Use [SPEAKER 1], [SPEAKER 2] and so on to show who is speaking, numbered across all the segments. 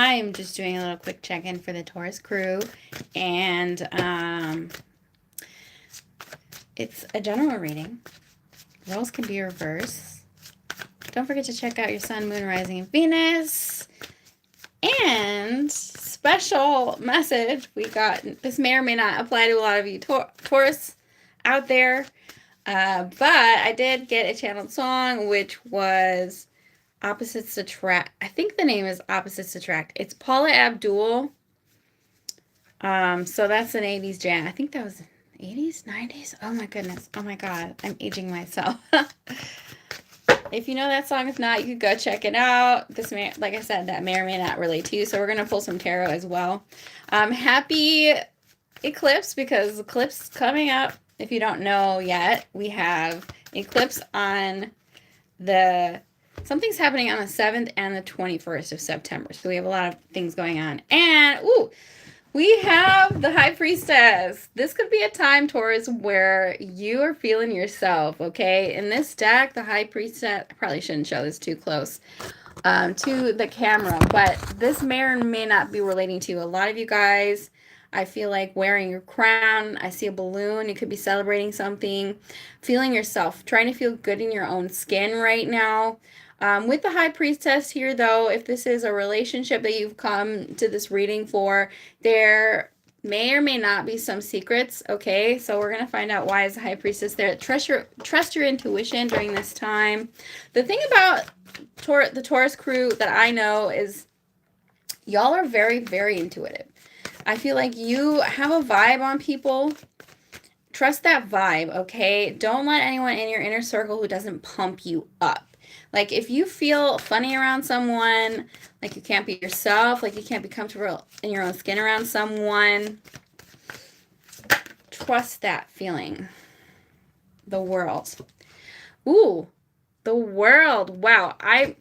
[SPEAKER 1] I'm just doing a little quick check-in for the Taurus crew, and it's a general reading. Roles can be reversed. Don't forget to check out your Sun, Moon, Rising, and Venus. And special message we got. This may or may not apply to a lot of you Taurus out there, but I did get a channeled song, which was Opposites Attract. I think the name is Opposites Attract. It's Paula Abdul. So that's an 80s jam. I think that was 80s, 90s. Oh my goodness. Oh my God. I'm aging myself. If you know that song, if not, you could go check it out. This may, like I said, that may or may not relate to you. So we're going to pull some tarot as well. Happy eclipse, because eclipse coming up. If you don't know yet, we have eclipse on something's happening on the 7th and the 21st of September. So we have a lot of things going on. And, we have the High Priestess. This could be a time, Taurus, where you are feeling yourself, okay? In this deck, the High Priestess, I probably shouldn't show this too close to the camera, but this may or may not be relating to a lot of you guys. I feel like wearing your crown. I see a balloon. You could be celebrating something, feeling yourself, trying to feel good in your own skin right now. With the High Priestess here, though, if this is a relationship that you've come to this reading for, there may or may not be some secrets, okay? So we're going to find out why is the High Priestess there. Trust your intuition during this time. The thing about the Taurus crew that I know is y'all are very, very intuitive. I feel like you have a vibe on people. Trust that vibe, okay? Don't let anyone in your inner circle who doesn't pump you up. Like, if you feel funny around someone, like you can't be yourself, like you can't be comfortable in your own skin around someone, trust that feeling. The world. Ooh, the world. Wow. I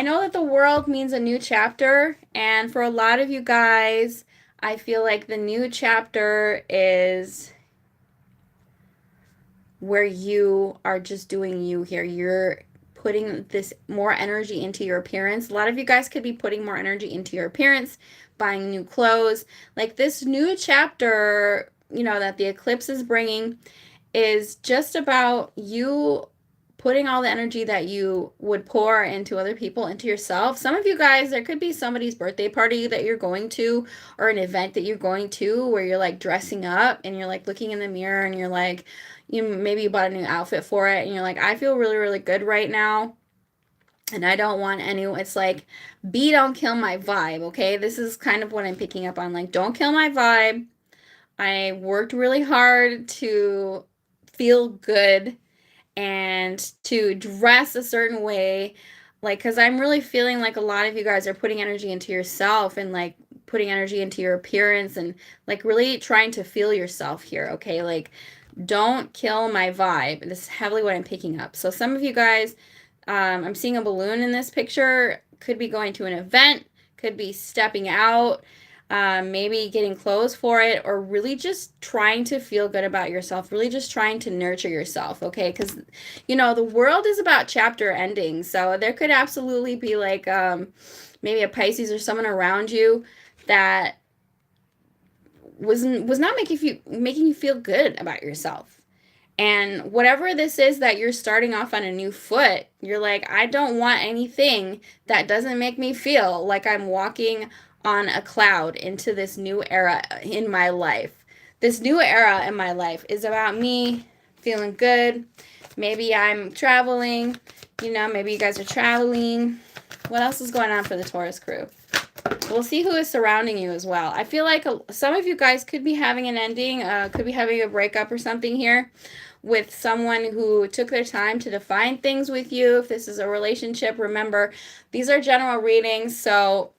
[SPEAKER 1] know that the world means a new chapter, and for a lot of you guys, I feel like the new chapter is where you are just doing you here. You're putting this more energy into your appearance. A lot of you guys could be putting more energy into your appearance, buying new clothes. Like, this new chapter, that the eclipse is bringing is just about you putting all the energy that you would pour into other people, into yourself. Some of you guys, there could be somebody's birthday party that you're going to, or an event that you're going to, where you're like dressing up and you're like looking in the mirror and you're like, maybe you bought a new outfit for it and you're like, I feel really, really good right now. And I don't want it's like, don't kill my vibe, okay? This is kind of what I'm picking up on. Like, don't kill my vibe. I worked really hard to feel good and to dress a certain way, like, because I'm really feeling like a lot of you guys are putting energy into yourself and like putting energy into your appearance and like really trying to feel yourself here, okay? Like, don't kill my vibe. This is heavily what I'm picking up. So some of you guys, I'm seeing a balloon in this picture, could be going to an event, could be stepping out, maybe getting clothes for it, or really just trying to feel good about yourself, really just trying to nurture yourself, okay? Because, the world is about chapter endings, so there could absolutely be like maybe a Pisces or someone around you that was not making you feel good about yourself. And whatever this is that you're starting off on a new foot, you're like, I don't want anything that doesn't make me feel like I'm walking on a cloud into this new era in my life. This new era in my life is about me feeling good. Maybe I'm traveling, maybe you guys are traveling. What else is going on for the Taurus crew? We'll see who is surrounding you as well. I feel like some of you guys could be having an ending, could be having a breakup or something here with someone who took their time to define things with you. If this is a relationship, remember, these are general readings, so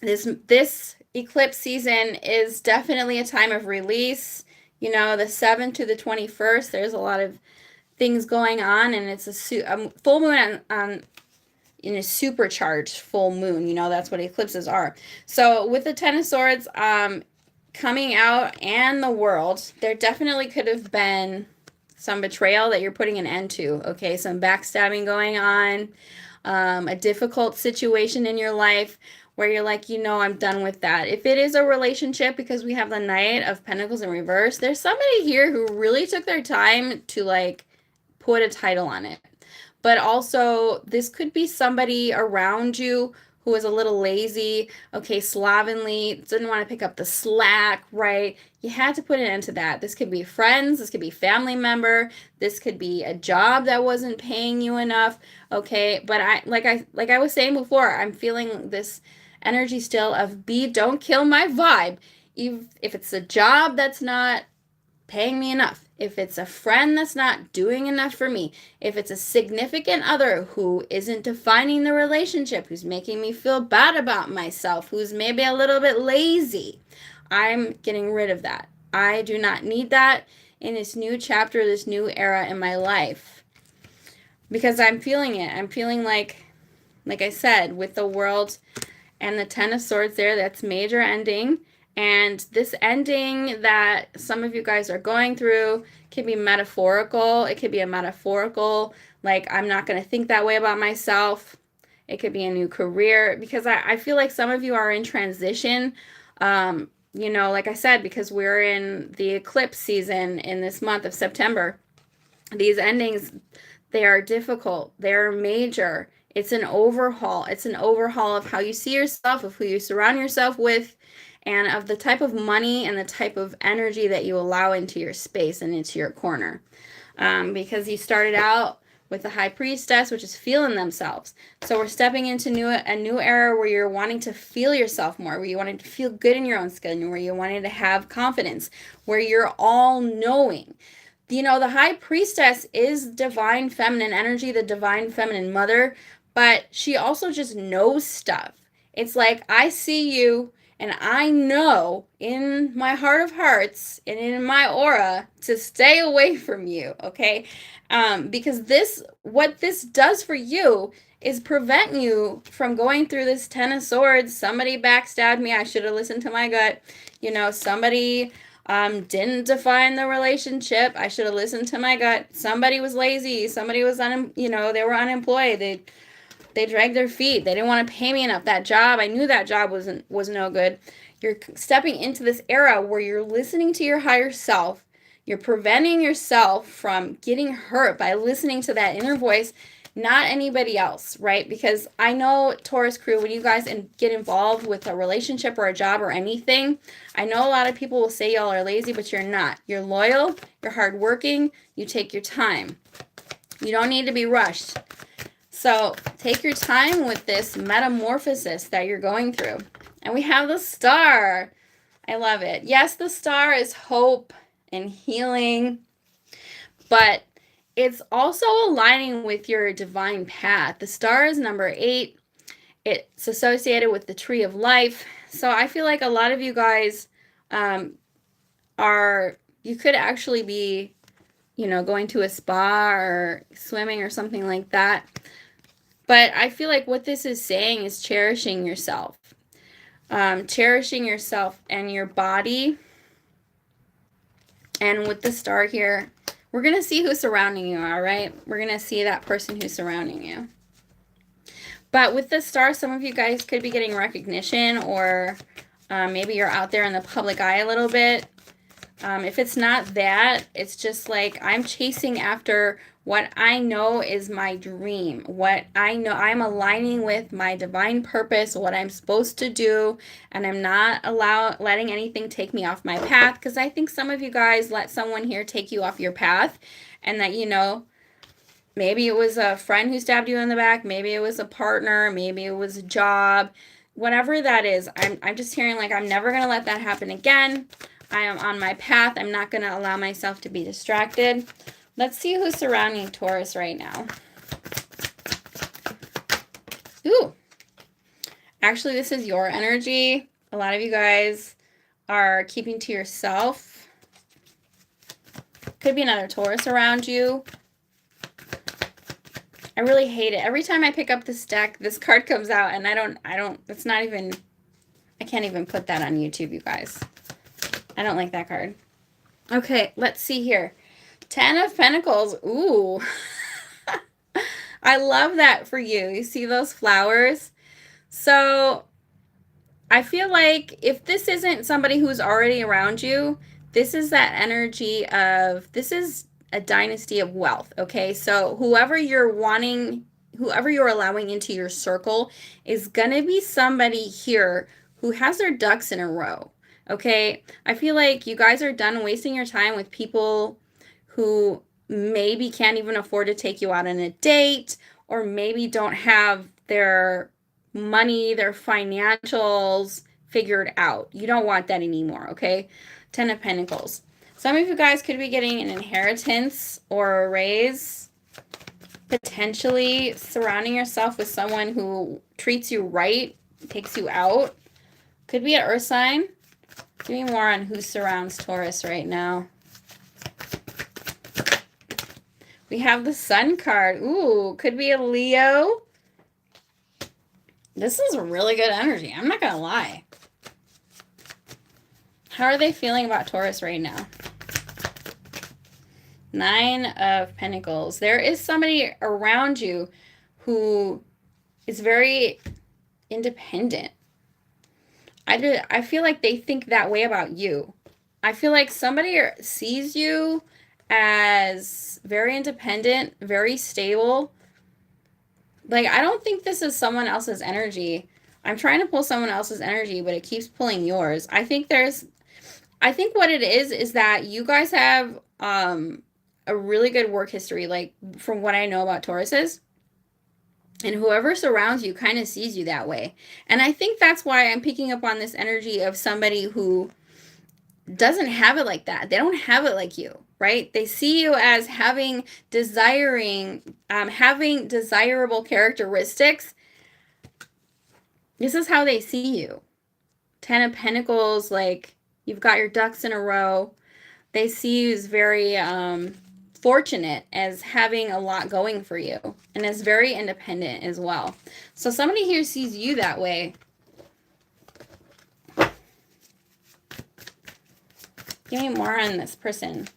[SPEAKER 1] this eclipse season is definitely a time of release. The 7th to the 21st, there's a lot of things going on, and it's a full moon on in a supercharged full moon. That's what eclipses are. So with the Ten of Swords coming out and the World, there definitely could have been some betrayal that you're putting an end to, okay? Some backstabbing going on, a difficult situation in your life where you're like, I'm done with that. If it is a relationship, because we have the Knight of Pentacles in reverse, there's somebody here who really took their time to like put a title on it. But also, this could be somebody around you who is a little lazy, okay, slovenly, didn't want to pick up the slack, right? You had to put an end to that. This could be friends, this could be family member, this could be a job that wasn't paying you enough, okay? But I was saying before, I'm feeling this energy still of don't kill my vibe. If it's a job that's not paying me enough, if it's a friend that's not doing enough for me, if it's a significant other who isn't defining the relationship, who's making me feel bad about myself, who's maybe a little bit lazy, I'm getting rid of that. I do not need that in this new chapter, this new era in my life. Because I'm feeling it. I'm feeling like I said, with the World and the Ten of Swords there, that's major ending. And this ending that some of you guys are going through can be metaphorical. It could be a metaphorical, like, I'm not going to think that way about myself. It could be a new career, because I feel like some of you are in transition. Like I said, because we're in the eclipse season in this month of September. These endings, they are difficult. They're major. It's an overhaul. It's an overhaul of how you see yourself, of who you surround yourself with, and of the type of money and the type of energy that you allow into your space and into your corner. Because you started out with the High Priestess, which is feeling themselves. So we're stepping into a new era where you're wanting to feel yourself more, where you wanted to feel good in your own skin, where you wanted to have confidence, where you're all knowing. The High Priestess is divine feminine energy, the divine feminine mother, but she also just knows stuff. It's like, I see you, and I know in my heart of hearts and in my aura to stay away from you, okay? Because what this does for you is prevent you from going through this Ten of Swords. Somebody backstabbed me. I should have listened to my gut. Somebody didn't define the relationship. I should have listened to my gut. Somebody was lazy. Somebody was they were unemployed. They dragged their feet. They didn't want to pay me enough. That job, I knew that job was no good. You're stepping into this era where you're listening to your higher self. You're preventing yourself from getting hurt by listening to that inner voice, not anybody else, right? Because I know, Taurus crew, when you guys get involved with a relationship or a job or anything, I know a lot of people will say y'all are lazy, but you're not. You're loyal, you're hardworking, you take your time. You don't need to be rushed. So take your time with this metamorphosis that you're going through. And we have the Star. I love it. Yes, the Star is hope and healing, but it's also aligning with your divine path. The Star is number 8. It's associated with the Tree of Life. So I feel like a lot of you guys you could actually be, going to a spa or swimming or something like that. But I feel like what this is saying is cherishing yourself. Cherishing yourself and your body. And with the Star here, we're going to see who's surrounding you, all right? We're going to see that person who's surrounding you. But with the Star, some of you guys could be getting recognition, or maybe you're out there in the public eye a little bit. If it's not that, it's just like, I'm chasing after what I know is my dream, what I know I'm aligning with my divine purpose, what I'm supposed to do, and I'm not letting anything take me off my path, because I think some of you guys let someone here take you off your path, and that, maybe it was a friend who stabbed you in the back, maybe it was a partner, maybe it was a job, whatever that is. I'm just hearing like, I'm never going to let that happen again. I am on my path. I'm not going to allow myself to be distracted. Let's see who's surrounding Taurus right now. Ooh. Actually, this is your energy. A lot of you guys are keeping to yourself. Could be another Taurus around you. I really hate it. Every time I pick up this deck, this card comes out, and it's not even, I can't even put that on YouTube, you guys. I don't like that card. Okay, let's see here. 10 of Pentacles. Ooh. I love that for you. You see those flowers? So I feel like if this isn't somebody who's already around you, this is that energy of, this is a dynasty of wealth, okay? So whoever you're wanting, whoever you're allowing into your circle is going to be somebody here who has their ducks in a row, okay? I feel like you guys are done wasting your time with people who maybe can't even afford to take you out on a date, or maybe don't have their money, their financials figured out. You don't want that anymore, okay? 10 of Pentacles. Some of you guys could be getting an inheritance or a raise. Potentially surrounding yourself with someone who treats you right, takes you out. Could be an earth sign. Give me more on who surrounds Taurus right now. We have the Sun card. Ooh, could be a Leo. This is a really good energy. I'm not going to lie. How are they feeling about Taurus right now? 9 of Pentacles. There is somebody around you who is very independent. I feel like they think that way about you. I feel like somebody sees you as very independent, very stable. Like, I don't think this is someone else's energy. I'm trying to pull someone else's energy, but it keeps pulling yours. I think what it is that you guys have a really good work history, like from what I know about Tauruses. And whoever surrounds you kind of sees you that way. And I think that's why I'm picking up on this energy of somebody who doesn't have it like that. They don't have it like you, right? They see you as having desirable characteristics. This is how they see you. 10 of Pentacles, like you've got your ducks in a row. They see you as very fortunate, as having a lot going for you, and as very independent as well. So somebody here sees you that way. Give me more on this person.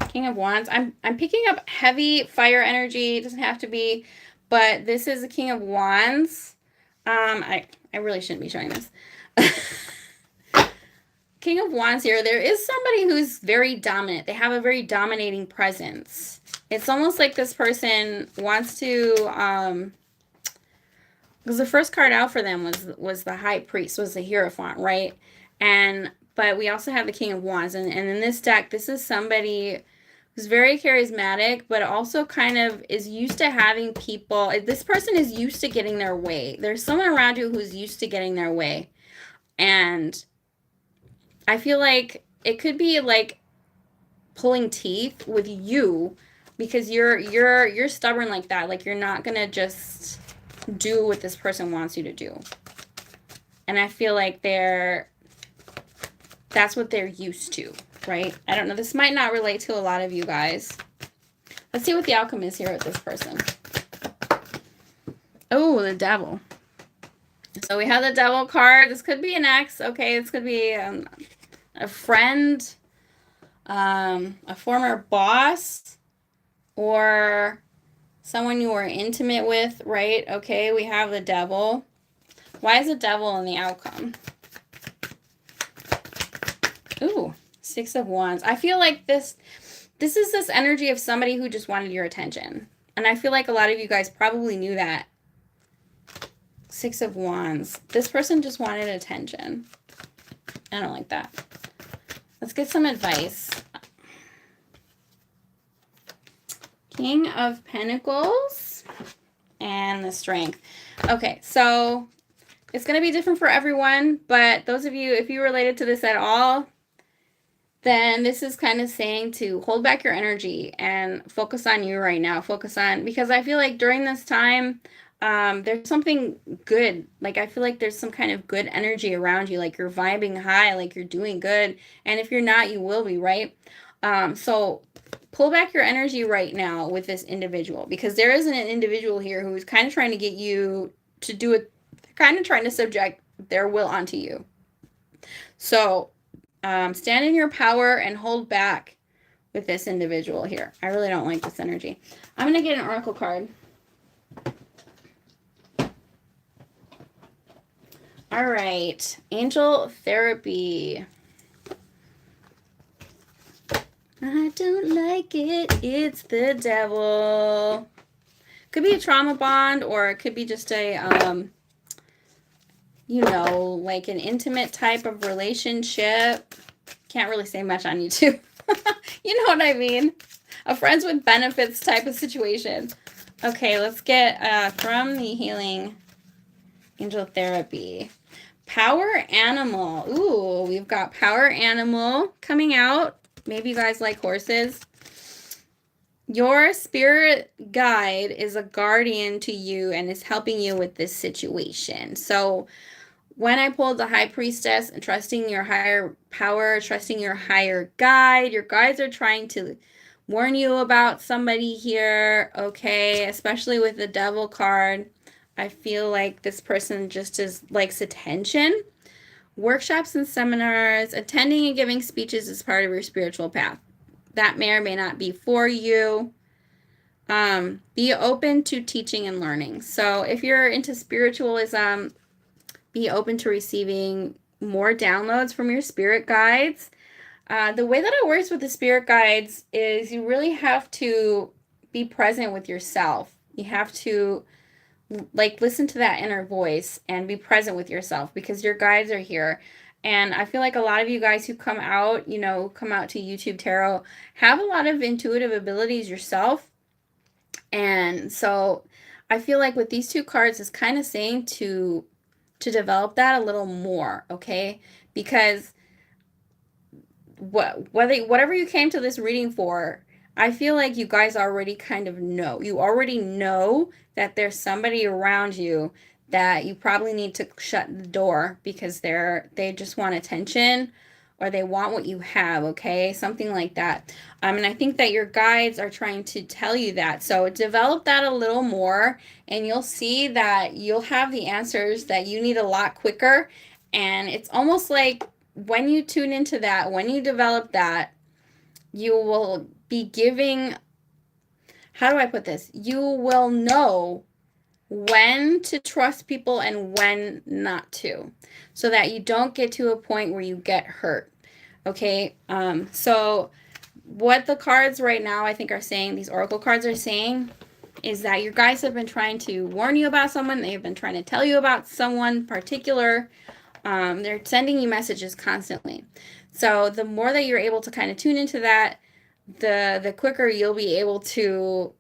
[SPEAKER 1] King of Wands. I'm picking up heavy fire energy. It doesn't have to be, but this is the King of Wands. I really shouldn't be showing this. King of Wands here. There is somebody who's very dominant. They have a very dominating presence. It's almost like this person wants to, because the first card out for them was the High Priest, was the Hierophant, right? But we also have the King of Wands, and in this deck, this is somebody who's very charismatic, but also kind of is used to having people. This person is used to getting their way. There's someone around you who's used to getting their way, and I feel like it could be like pulling teeth with you, because you're stubborn like that. Like, you're not gonna just do what this person wants you to do. And I feel like that's what they're used to, right? I don't know. This might not relate to a lot of you guys. Let's see what the outcome is here with this person. Oh, the Devil. So we have the Devil card. This could be an ex. Okay, this could be a friend, a former boss, or someone you were intimate with, right? Okay, we have the Devil. Why is the Devil in the outcome? Ooh, 6 of Wands. I feel like this is this energy of somebody who just wanted your attention. And I feel like a lot of you guys probably knew that. 6 of Wands. This person just wanted attention. I don't like that. Let's get some advice. King of Pentacles and the Strength. Okay, so it's going to be different for everyone, but those of you, if you related to this at all, then this is kind of saying to hold back your energy and focus on you right now. Focus on, because I feel like during this time, there's something good. Like, I feel like there's some kind of good energy around you. Like, you're vibing high, like you're doing good. And if you're not, you will be, right? So pull back your energy right now with this individual, because there is an individual here who's kind of trying to get you to do it, kind of trying to subject their will onto you. So stand in your power and hold back with this individual here. I really don't like this energy. I'm going to get an oracle card. All right. Angel therapy. I don't like it. It's the devil. Could be a trauma bond, or it could be just a, you know, like an intimate type of relationship. Can't really say much on YouTube. You know what I mean? A friends with benefits type of situation. Okay, let's get from the healing angel therapy. Power animal. Ooh, we've got power animal coming out. Maybe you guys like horses. Your spirit guide is a guardian to you and is helping you with this situation. So when I pulled the high priestess and trusting your higher power, trusting your higher guide, your guides are trying to warn you about somebody here, okay? Especially with the devil card. I feel like this person just likes attention. Workshops and seminars, attending and giving speeches is part of your spiritual path. That may or may not be for you. Be open to teaching and learning. So if you're into spiritualism, be open to receiving more downloads from your spirit guides. The way that it works with the spirit guides is you really have to be present with yourself. You have to like listen to that inner voice and be present with yourself because your guides are here. And I feel like a lot of you guys who come out, you know, come out to YouTube Tarot have a lot of intuitive abilities yourself. And so I feel like with these two cards it's kind of saying to develop that a little more, okay? Because whatever you came to this reading for, I feel like you guys already kind of know. You already know that there's somebody around you that you probably need to shut the door because they just want attention or they want what you have, okay? Something like that. And I think that your guides are trying to tell you that. So develop that a little more and you'll see that you'll have the answers that you need a lot quicker. And it's almost like when you tune into that, when you develop that, you will be giving, how do I put this? You will know when to trust people and when not to, so that you don't get to a point where you get hurt. Okay, so what the cards right now I think are saying, these oracle cards are saying, is that your guides have been trying to warn you about someone. They've been trying to tell you about someone particular. They're sending you messages constantly. So the more that you're able to kind of tune into that, the quicker you'll be able to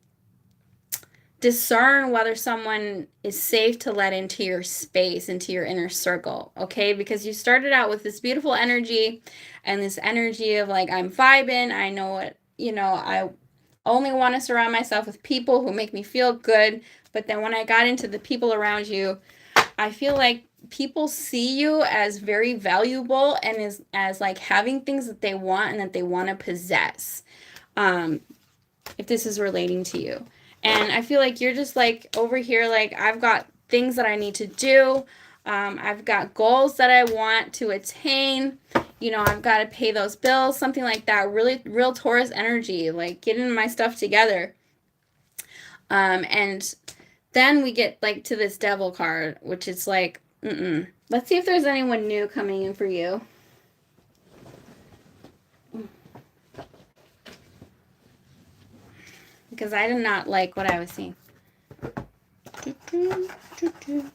[SPEAKER 1] discern whether someone is safe to let into your space, into your inner circle, okay? Because you started out with this beautiful energy and this energy of like, I'm vibing, I know what, you know, I only want to surround myself with people who make me feel good. But then when I got into the people around you, I feel like people see you as very valuable and as like having things that they want and that they want to possess. If this is relating to you. And I feel like you're just like over here, like I've got things that I need to do. I've got goals that I want to attain. You know, I've got to pay those bills, something like that. Really, real Taurus energy, like getting my stuff together. And then we get like to this devil card, which is like, Let's see if there's anyone new coming in for you. Because I did not like what I was seeing.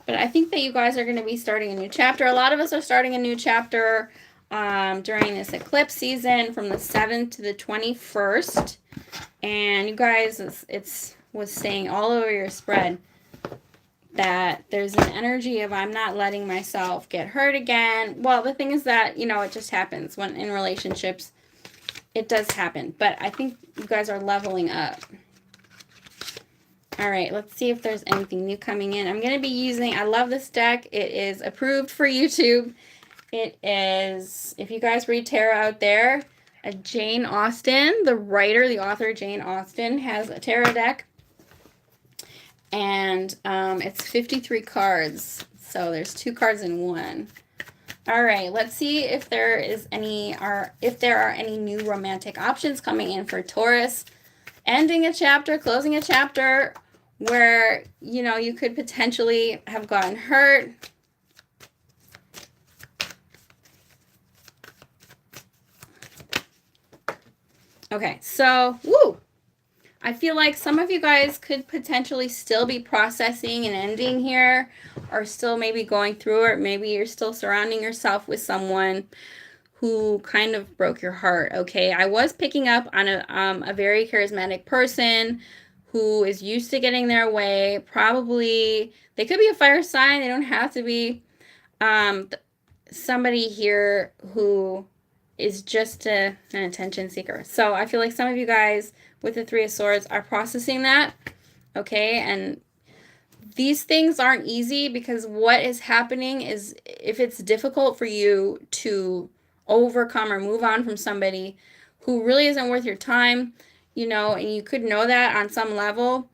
[SPEAKER 1] But I think that you guys are going to be starting a new chapter. A lot of us are starting a new chapter during this eclipse season from the 7th to the 21st. And you guys, it was saying all over your spread that there's an energy of I'm not letting myself get hurt again. Well, the thing is that, you know, it just happens when in relationships. It does happen. But I think you guys are leveling up. All right, let's see if there's anything new coming in. I'm going to be using, I love this deck. It is approved for YouTube. It is, if you guys read tarot out there, a Jane Austen, the writer, the author Jane Austen has a tarot deck. And it's 53 cards. So there's 2 cards in one. All right, let's see if there is if there are any new romantic options coming in for Taurus. Ending a chapter, closing a chapter where, you know, you could potentially have gotten hurt. Okay, so, woo! I feel like some of you guys could potentially still be processing and ending here, or still maybe going through it. Maybe you're still surrounding yourself with someone who kind of broke your heart. Okay, I was picking up on a very charismatic person who is used to getting their way. Probably they could be a fire sign. They don't have to be. Um, Somebody here who is just an attention seeker. So I feel like some of you guys with the Three of Swords are processing that. Okay, and these things aren't easy because what is happening is if it's difficult for you to overcome or move on from somebody who really isn't worth your time, and you could know that on some level,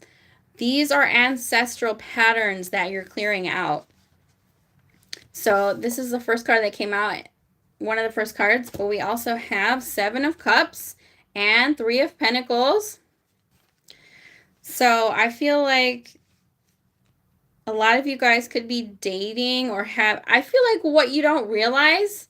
[SPEAKER 1] these are ancestral patterns that you're clearing out. So this is the first card that came out, one of the first cards, but we also have Seven of Cups and Three of Pentacles. So I feel like a lot of you guys could be dating or I feel like what you don't realize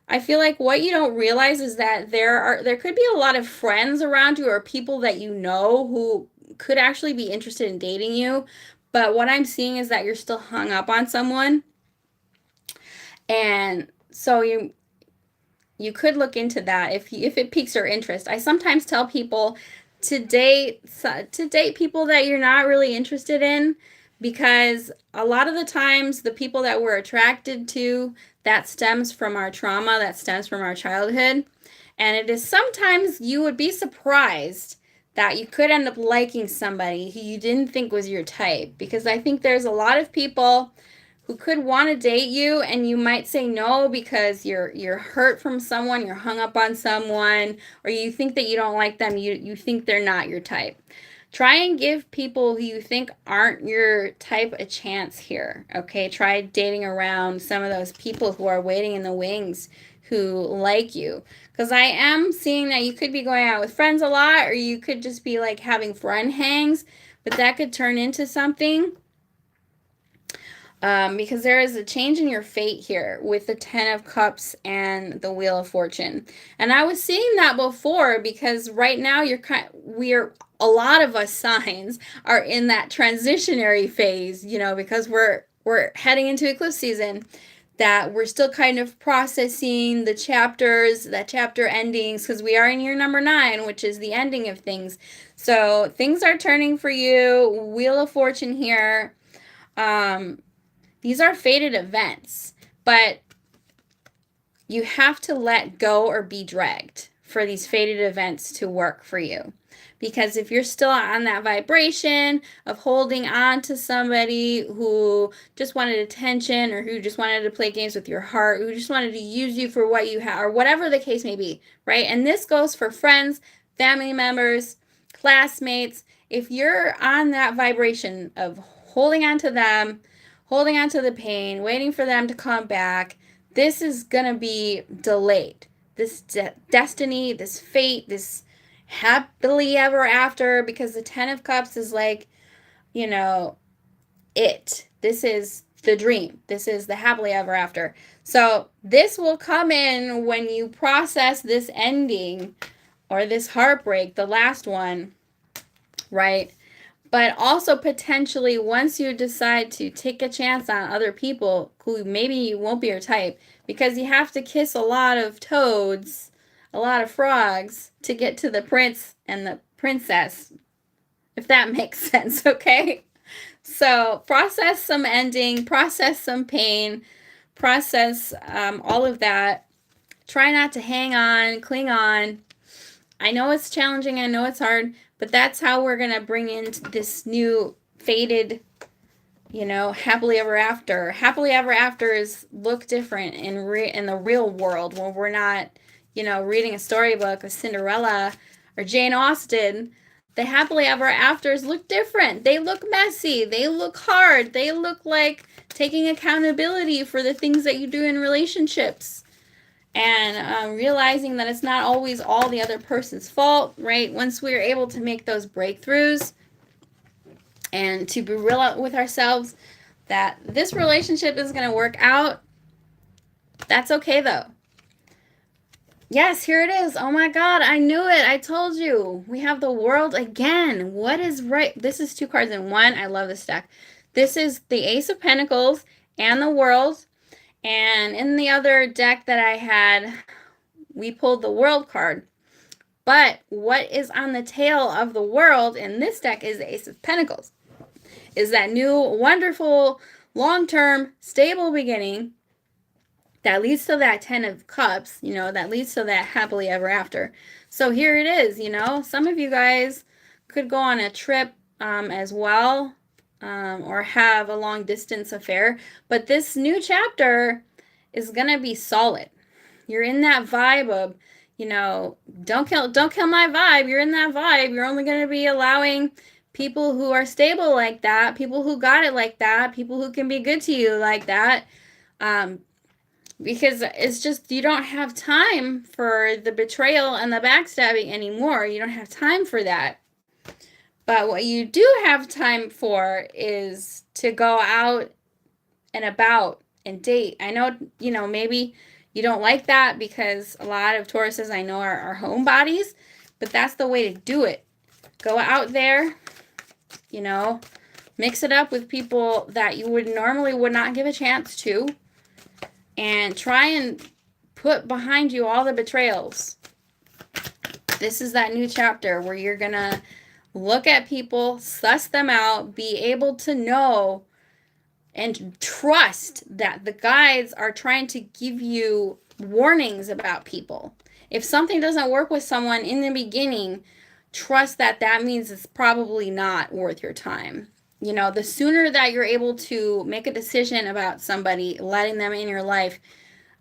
[SPEAKER 1] is that there could be a lot of friends around you or people that you know who could actually be interested in dating you. But what I'm seeing is that you're still hung up on someone. And so you could look into that if it piques your interest. I sometimes tell people to date people that you're not really interested in, because a lot of the times the people that we're attracted to, that stems from our trauma, that stems from our childhood. And it is sometimes you would be surprised that you could end up liking somebody who you didn't think was your type, because I think there's a lot of people who could want to date you and you might say no because you're hurt from someone, you're hung up on someone, or you think that you don't like them, you think they're not your type. Try and give people who you think aren't your type a chance here. Okay, try dating around some of those people who are waiting in the wings, who like you, because I am seeing that you could be going out with friends a lot, or you could just be like having friend hangs, but that could turn into something. Because there is a change in your fate here with the Ten of Cups and the Wheel of Fortune. And I was seeing that before because right now a lot of us signs are in that transitionary phase, because we're heading into eclipse season, that we're still kind of processing the chapter endings, because we are in year number 9, which is the ending of things. So things are turning for you. Wheel of Fortune here. These are fated events, but you have to let go or be dragged for these fated events to work for you. Because if you're still on that vibration of holding on to somebody who just wanted attention, or who just wanted to play games with your heart, who just wanted to use you for what you have, or whatever the case may be, right? And this goes for friends, family members, classmates. If you're on that vibration of holding on to them, holding on to the pain, waiting for them to come back, this is going to be delayed. This destiny, this fate, this happily ever after, because the Ten of Cups is like, this is the dream. This is the happily ever after. So this will come in when you process this ending or this heartbreak, the last one, right? But also potentially once you decide to take a chance on other people who maybe won't be your type, because you have to kiss a lot of toads, a lot of frogs to get to the prince and the princess, if that makes sense, okay? So process some ending, process some pain, process all of that. Try not to hang on, cling on. I know it's challenging, I know it's hard, but that's how we're going to bring in this new fated, happily ever after. Happily ever afters look different in the real world, when we're not, reading a storybook of Cinderella or Jane Austen. The happily ever afters look different. They look messy. They look hard. They look like taking accountability for the things that you do in relationships. And realizing that it's not always all the other person's fault, right? Once we're able to make those breakthroughs and to be real with ourselves that this relationship is going to work out, that's okay though. Yes, here it is. Oh my God, I knew it. I told you. We have the world again. What is right? This is two cards in one. I love this deck. This is the Ace of Pentacles and the world. And in the other deck that I had, we pulled the world card. But what is on the tail of the world in this deck is the Ace of Pentacles. Is that new, wonderful, long-term, stable beginning that leads to that 10 of cups, that leads to that happily ever after. So here it is, some of you guys could go on a trip as well, or have a long distance affair, but this new chapter is going to be solid. You're in that vibe of, don't kill my vibe. You're in that vibe. You're only going to be allowing people who are stable like that, people who got it like that, people who can be good to you like that. Because it's just, you don't have time for the betrayal and the backstabbing anymore. You don't have time for that. But what you do have time for is to go out and about and date. I know, maybe you don't like that because a lot of Tauruses I know are homebodies, but that's the way to do it. Go out there, mix it up with people that you would not give a chance to, and try and put behind you all the betrayals. This is that new chapter where you're going to look at people, suss them out, be able to know and trust that the guides are trying to give you warnings about people. If something doesn't work with someone in the beginning, trust that means it's probably not worth your time. The sooner that you're able to make a decision about somebody, letting them in your life,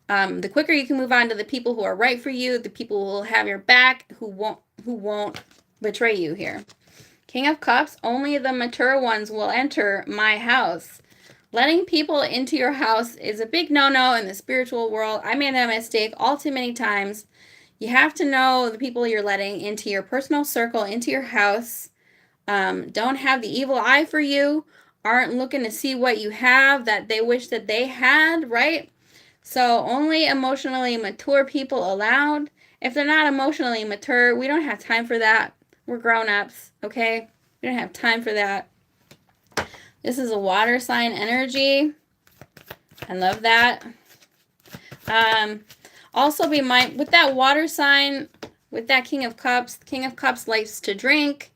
[SPEAKER 1] the quicker you can move on to the people who are right for you, the people who will have your back, who won't betray you here. King of Cups, only the mature ones will enter my house. Letting people into your house is a big no-no in the spiritual world. I made that mistake all too many times. You have to know the people you're letting into your personal circle, into your house. Don't have the evil eye for you, aren't looking to see what you have that they wish that they had, right? So only emotionally mature people allowed. If they're not emotionally mature, we don't have time for that. We're grown-ups, okay? We don't have time for that. This is a water sign energy. I love that. Also be mindful with that water sign, with that King of Cups likes to drink.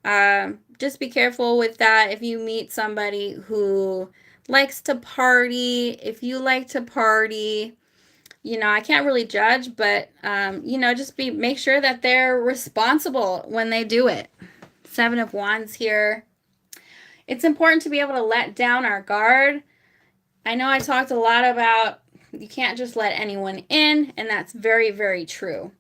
[SPEAKER 1] Just be careful with that. If you meet somebody who likes to party, if you like to party, I can't really judge, but, just make sure that they're responsible when they do it. 7 of Wands here. It's important to be able to let down our guard. I know I talked a lot about you can't just let anyone in, and that's very, very true.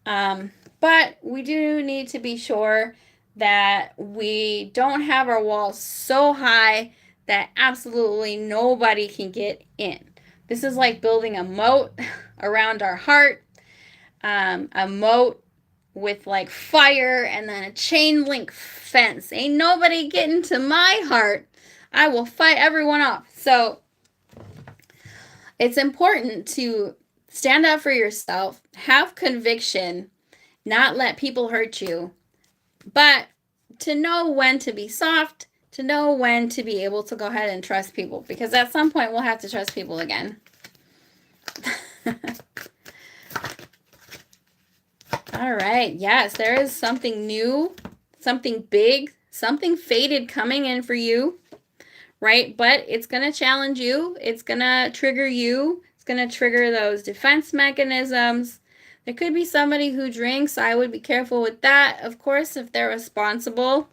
[SPEAKER 1] But we do need to be sure that we don't have our walls so high that absolutely nobody can get in. This is like building a moat around our heart, a moat with like fire and then a chain link fence. Ain't nobody getting to my heart. I will fight everyone off. So it's important to stand up for yourself, have conviction, not let people hurt you, but to know when to be soft, to know when to be able to go ahead and trust people, because at some point we'll have to trust people again. All right. Yes, there is something new, something big, something fated coming in for you, right? But it's going to challenge you. It's going to trigger you. It's going to trigger those defense mechanisms. There could be somebody who drinks. I would be careful with that. Of course, if they're responsible,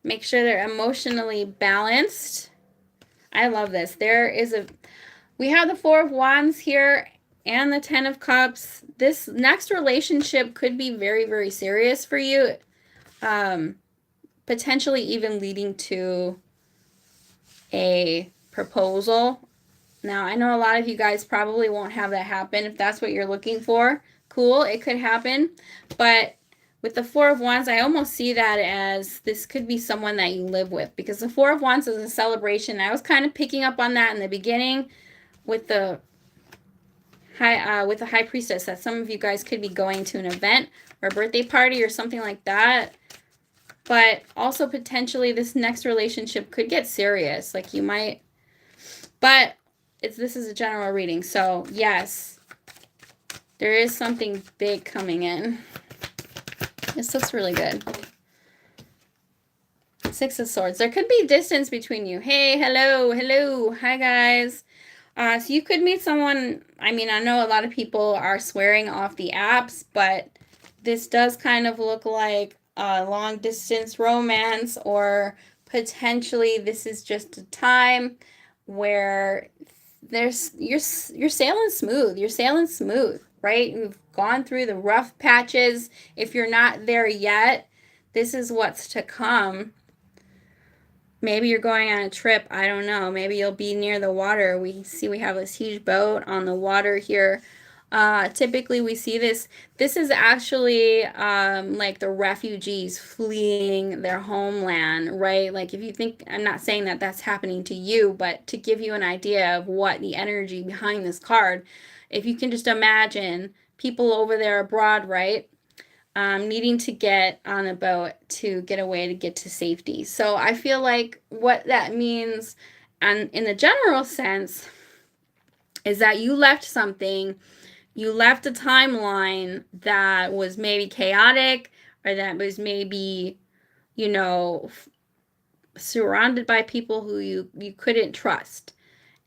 [SPEAKER 1] make sure they're emotionally balanced. I love this. We have the 4 of Wands here and the 10 of Cups. This next relationship could be very, very serious for you. Potentially even leading to a proposal. Now, I know a lot of you guys probably won't have that happen. If that's what you're looking for, cool, it could happen. But with the 4 of Wands, I almost see that as this could be someone that you live with, because the 4 of Wands is a celebration. I was kind of picking up on that in the beginning with the with the High Priestess, that some of you guys could be going to an event or a birthday party or something like that. But also potentially this next relationship could get serious. Like you might, but this is a general reading. So yes, there is something big coming in. This looks really good. Six of Swords. There could be distance between you. Hey, hello, hello. Hi, guys. So you could meet someone. I mean, I know a lot of people are swearing off the apps, but this does kind of look like a long distance romance, or potentially this is just a time where you're sailing smooth. You're sailing smooth, right? You've gone through the rough patches. If you're not there yet, this is what's to come. Maybe you're going on a trip. I don't know. Maybe you'll be near the water. We have this huge boat on the water here. Typically we see this. This is actually like the refugees fleeing their homeland, right? Like if you think, I'm not saying that that's happening to you, but to give you an idea of what the energy behind this card, if you can just imagine people over there abroad, right? Needing to get on a boat to get away, to get to safety. So I feel like what that means, and in the general sense, is that you left something, you left a timeline that was maybe chaotic, or that was maybe, you know, surrounded by people who you couldn't trust.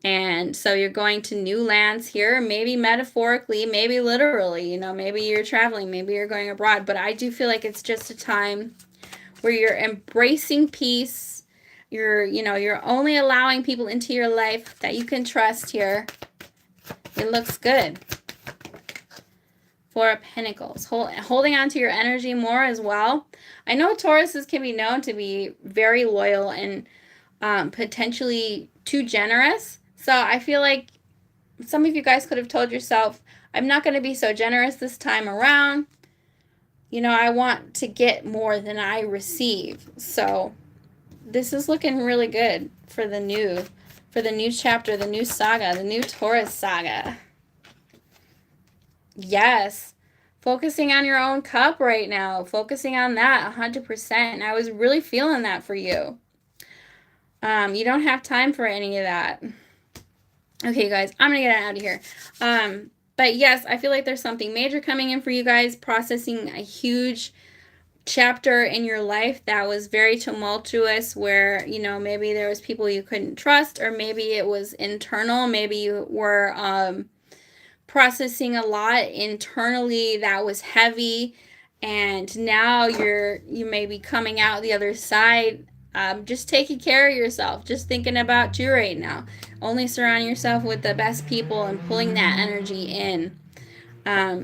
[SPEAKER 1] And so you're going to new lands here, maybe metaphorically, maybe literally, maybe you're traveling, maybe you're going abroad. But I do feel like it's just a time where you're embracing peace. You're only allowing people into your life that you can trust here. It looks good. Four of Pentacles. Holding on to your energy more as well. I know Tauruses can be known to be very loyal and potentially too generous. So I feel like some of you guys could have told yourself, I'm not going to be so generous this time around. I want to get more than I receive. So this is looking really good for the new chapter, the new saga, the new Taurus saga. Yes. Focusing on your own cup right now. Focusing on that 100%. And I was really feeling that for you. You don't have time for any of that. Okay, you guys, I'm going to get out of here. But yes, I feel like there's something major coming in for you guys, processing a huge chapter in your life that was very tumultuous, where, maybe there was people you couldn't trust, or maybe it was internal. Maybe you were processing a lot internally that was heavy, and now you may be coming out the other side. Just taking care of yourself, just thinking about you right now. Only surround yourself with the best people and pulling that energy in.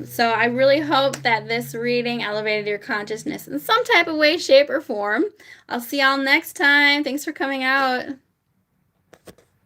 [SPEAKER 1] So I really hope that this reading elevated your consciousness in some type of way, shape, or form. I'll see y'all next time. Thanks for coming out.